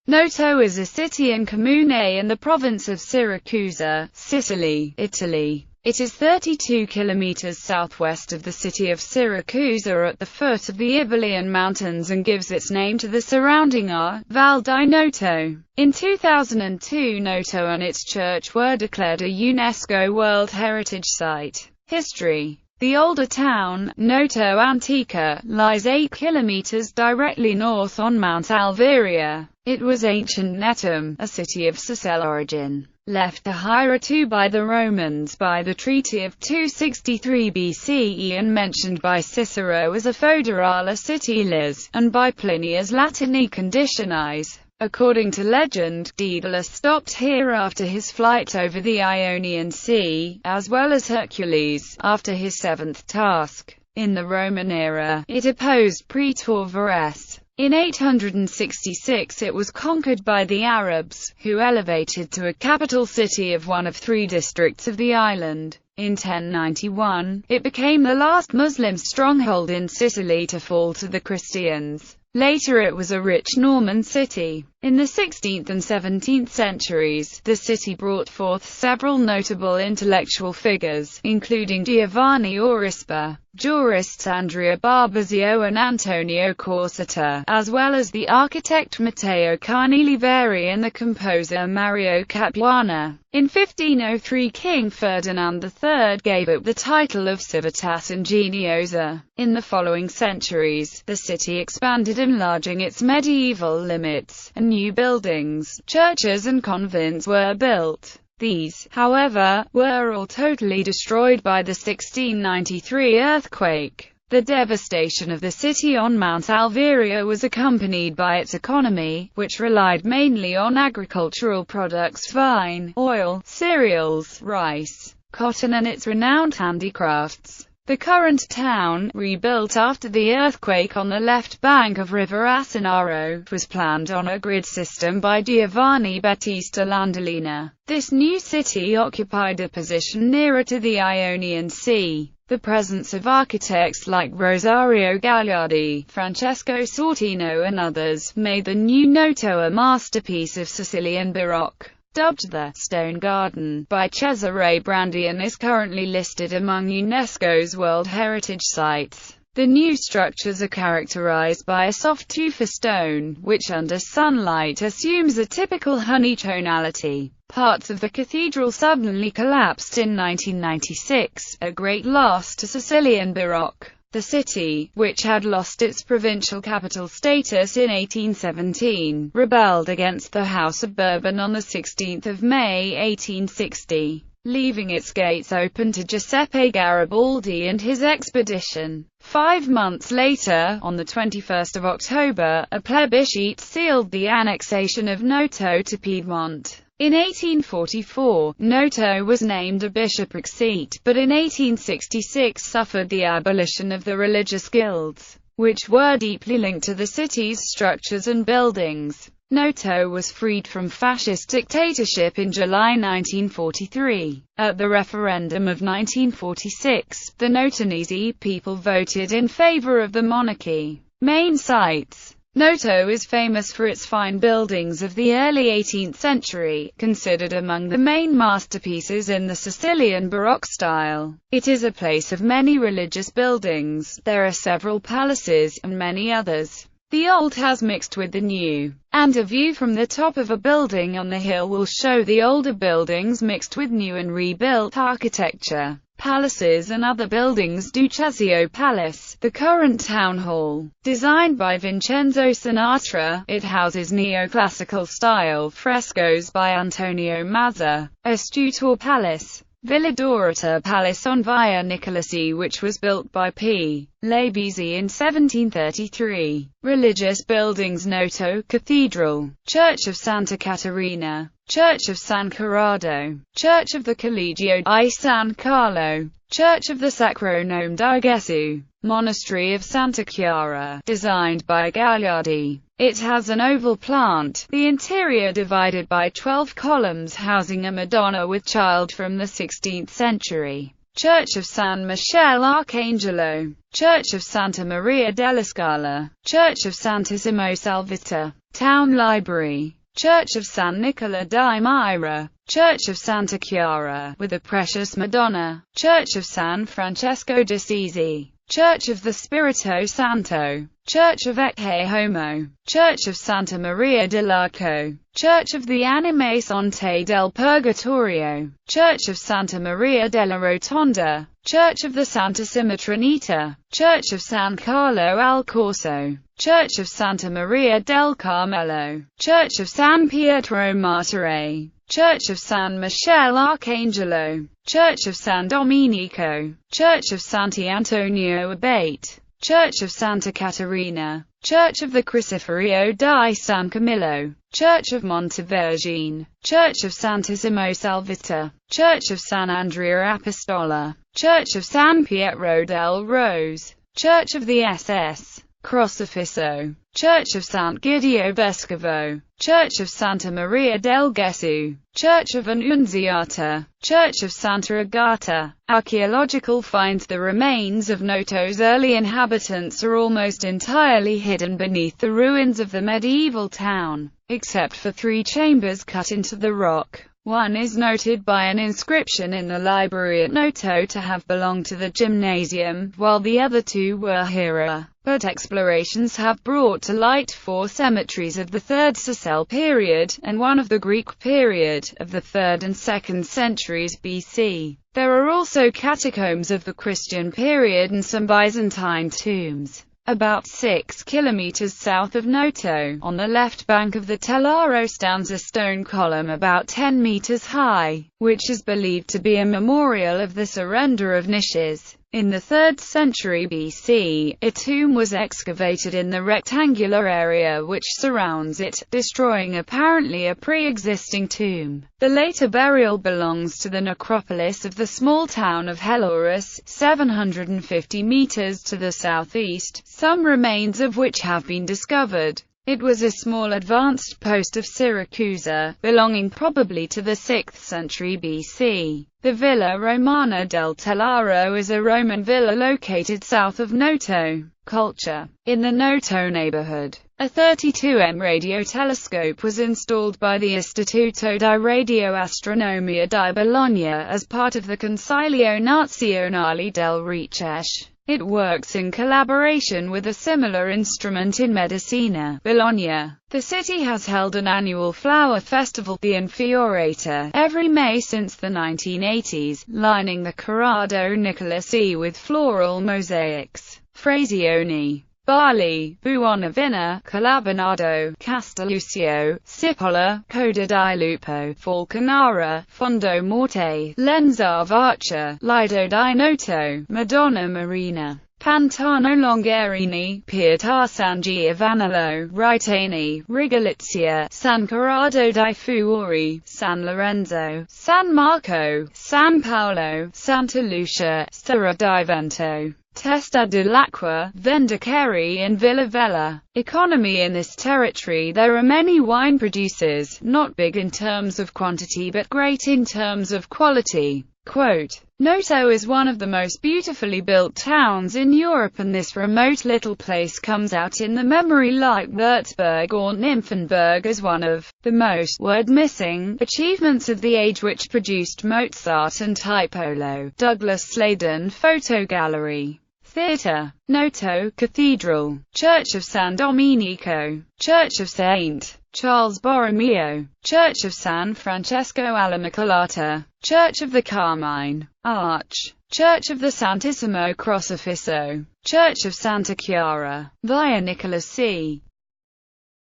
Noto is a city and comune in the province of Syracuse, Sicily, Italy. It is 32 kilometers southwest of the city of Syracuse at the foot of the Iberian Mountains and gives its name to the surrounding Val di Noto. In 2002, Noto and its church were declared a UNESCO World Heritage Site. History. The older town, Noto Antica, lies 8 kilometers directly north on Mount Alveria. It was ancient Netum, a city of Sicily origin, left to Hira II by the Romans by the Treaty of 263 BCE and mentioned by Cicero as a foederale citilis, and by Pliny as Latini conditionis. According to legend, Daedalus stopped here after his flight over the Ionian Sea, as well as Hercules, after his seventh task. In the Roman era, it opposed Praetor Verres. In 866 it was conquered by the Arabs, who elevated to a capital city of one of 3 districts of the island. In 1091, it became the last Muslim stronghold in Sicily to fall to the Christians. Later it was a rich Norman city. In the 16th and 17th centuries, the city brought forth several notable intellectual figures, including Giovanni Aurispa, jurists Andrea Barbazio and Antonio Corsetta, as well as the architect Matteo Carnelli and the composer Mario Capuana. In 1503 King Ferdinand III gave it the title of Civitas Ingeniosa. In the following centuries, the city expanded, enlarging its medieval limits, and new buildings, churches and convents were built. These, however, were all totally destroyed by the 1693 earthquake. The devastation of the city on Mount Alveria was accompanied by its economy, which relied mainly on agricultural products: vine, oil, cereals, rice, cotton and its renowned handicrafts. The current town, rebuilt after the earthquake on the left bank of River Asinaro, was planned on a grid system by Giovanni Battista Landolina. This new city occupied a position nearer to the Ionian Sea. The presence of architects like Rosario Gagliardi, Francesco Sortino and others, made the new Noto a masterpiece of Sicilian Baroque. Dubbed the Stone Garden by Cesare Brandi and is currently listed among UNESCO's World Heritage Sites. The new structures are characterized by a soft tufa stone, which under sunlight assumes a typical honey tonality. Parts of the cathedral suddenly collapsed in 1996, a great loss to Sicilian Baroque. The city, which had lost its provincial capital status in 1817, rebelled against the House of Bourbon on 16 May 1860, leaving its gates open to Giuseppe Garibaldi and his expedition. 5 months later, on 21 October, a plebiscite sealed the annexation of Noto to Piedmont. In 1844, Noto was named a bishopric seat, but in 1866 suffered the abolition of the religious guilds, which were deeply linked to the city's structures and buildings. Noto was freed from fascist dictatorship in July 1943. At the referendum of 1946, the Notonese people voted in favor of the monarchy. Main sites. Noto is famous for its fine buildings of the early 18th century, considered among the main masterpieces in the Sicilian Baroque style. It is a place of many religious buildings. There are several palaces, and many others. The old has mixed with the new, and a view from the top of a building on the hill will show the older buildings mixed with new and rebuilt architecture. Palaces and other buildings. Ducesio Palace, the current town hall, designed by Vincenzo Sinatra, it houses neoclassical style frescoes by Antonio Mazza. Astutor Palace, Villa Dorata Palace on Via Nicolasi, which was built by P. Labisi in 1733. Religious buildings. Noto Cathedral, Church of Santa Caterina, Church of San Corrado, Church of the Collegio I San Carlo, Church of the Sacro Nome di Gesù, Monastery of Santa Chiara, designed by Gagliardi. It has an oval plant, the interior divided by 12 columns housing a Madonna with Child from the 16th century. Church of San Michele Arcangelo, Church of Santa Maria della Scala, Church of Santissimo Salvatore. Town Library, Church of San Nicola di Myra, Church of Santa Chiara, with the Precious Madonna, Church of San Francesco d'Assisi, Church of the Spirito Santo, Church of Ecce Homo, Church of Santa Maria dell'Arco, Church of the Animazione del Purgatorio, Church of Santa Maria della Rotonda, Church of the Santissima Trinita, Church of San Carlo al Corso, Church of Santa Maria del Carmelo, Church of San Pietro Martire, Church of San Michele Arcangelo, Church of San Domenico, Church of Sant'Antonio Abate, Church of Santa Caterina, Church of the Crocifisso di San Camillo, Church of Montevergine, Church of Santissimo Salvita, Church of San Andrea Apostola, Church of San Pietro del Rose, Church of the SS Crocifisso, Church of Sant Gidio Vescovo, Church of Santa Maria del Gesù, Church of Annunziata, Church of Santa Agata. Archaeological finds. The remains of Noto's early inhabitants are almost entirely hidden beneath the ruins of the medieval town, except for 3 chambers cut into the rock. One is noted by an inscription in the library at Noto to have belonged to the gymnasium, while the other 2 were Hera. But explorations have brought to light 4 cemeteries of the 3rd Sicel period, and one of the Greek period, of the 3rd and 2nd centuries BC. There are also catacombs of the Christian period and some Byzantine tombs. About 6 kilometers south of Noto, on the left bank of the Telaro, stands a stone column about 10 meters high, which is believed to be a memorial of the surrender of niches. In the 3rd century BC, a tomb was excavated in the rectangular area which surrounds it, destroying apparently a pre-existing tomb. The later burial belongs to the necropolis of the small town of Helorus, 750 meters to the southeast, some remains of which have been discovered. It was a small advanced post of Siracusa, belonging probably to the 6th century BC. The Villa Romana del Telaro is a Roman villa located south of Noto. Culture. In the Noto neighborhood, a 32M radio telescope was installed by the Istituto di Radioastronomia di Bologna as part of the Consiglio Nazionale delle Ricerche. It works in collaboration with a similar instrument in Medicina, Bologna. The city has held an annual flower festival, the Infiorata, every May since the 1980s, lining the Corrado Nicolasi with floral mosaics. Frazioni, Bali, Buonavina, Calabonado, Castelluccio, Cipolla, Coda di Lupo, Falconara, Fondo Morte, Lenzarvarcia, Lido di Noto, Madonna Marina, Pantano Longarini, Pietà San Giovanello, Ritani, Rigolizia, San Corrado di Fuori, San Lorenzo, San Marco, San Paolo, Santa Lucia, Serra di Vento, Testa dell'Acqua, Vendiceri and Villa Vella. Economy. In this territory there are many wine producers, not big in terms of quantity but great in terms of quality. Quote, Noto is one of the most beautifully built towns in Europe, and this remote little place comes out in the memory like Würzburg or Nymphenburg as one of the most word-missing achievements of the age which produced Mozart and Tiepolo. Douglas Sladen Photo Gallery. Theatre. Noto Cathedral, Church of San Domenico, Church of St. Charles Borromeo, Church of San Francesco alla Immacolata, Church of the Carmine Arch, Church of the Santissimo Crocifisso, Church of Santa Chiara, Via Nicola C.